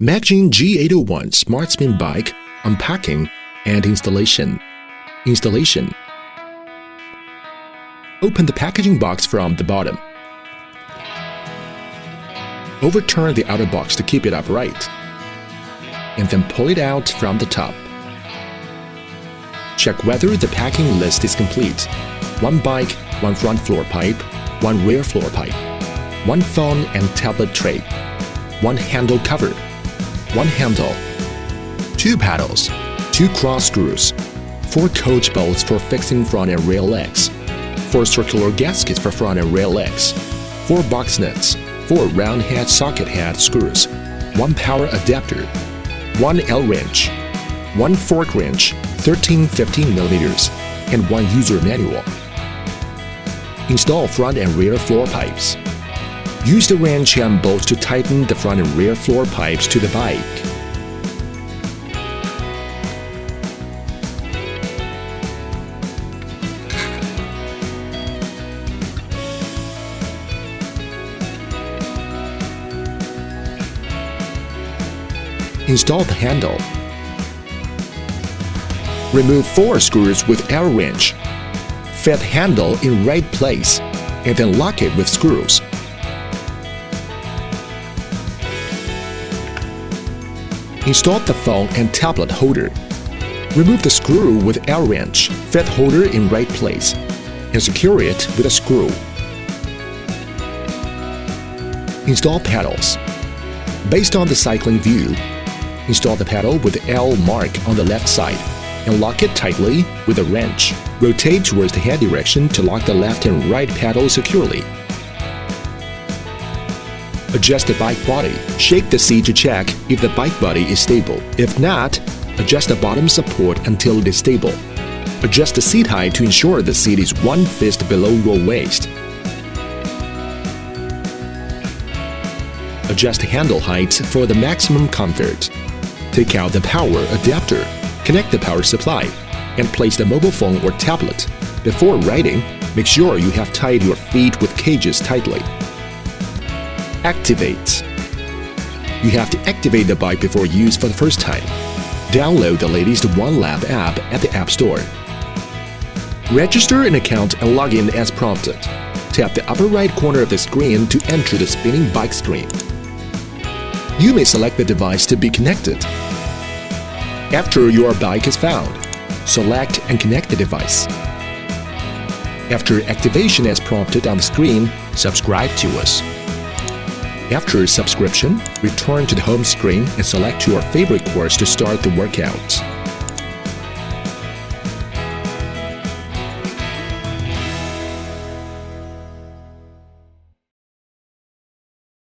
Magene G801 Smart Spin Bike Unpacking and Installation. Open the packaging box from the bottom. Overturn the outer box to keep it upright, and then pull it out from the top. Check whether the packing list is complete. 1 bike, 1 front floor pipe, 1 rear floor pipe, 1 phone and tablet tray, 1 handle cover, 1 handle, 2 paddles, 2 cross screws, 4 coach bolts for fixing front and rear legs, 4 circular gaskets for front and rear legs, 4 box nuts, 4 round head socket head screws, 1 power adapter, 1 L wrench, 1 fork wrench 13-15mm, and 1 user manual. Install front and rear floor pipes. Use the wrench and bolts to tighten the front and rear floor pipes to the bike. Install the handle. Remove 4 screws with L wrench. Fit handle in right place, and then lock it with screws. Install the phone and tablet holder. Remove the screw with L wrench. Fit holder in right place, and secure it with a screw. Install pedals. Based on the cycling view, install the pedal with the L mark on the left side and lock it tightly with a wrench. Rotate towards the head direction to lock the left and right pedal securely. Adjust the bike body. Shake the seat to check if the bike body is stable. If not, adjust the bottom support until it is stable. Adjust the seat height to ensure the seat is 1 fist below your waist. Adjust the handle height for the maximum comfort. Take out the power adapter. Connect the power supply and place the mobile phone or tablet. Before riding, make sure you have tied your feet with cages tightly. Activate. You have to activate the bike before use for the first time. Download the latest Onelap app at the App Store. Register an account and log in as prompted. Tap the upper right corner of the screen to enter the spinning bike screen. You may select the device to be connected. After your bike is found, select and connect the device. After activation as prompted on the screen, subscribe to us. After subscription, return to the home screen and select your favorite course to start the workout.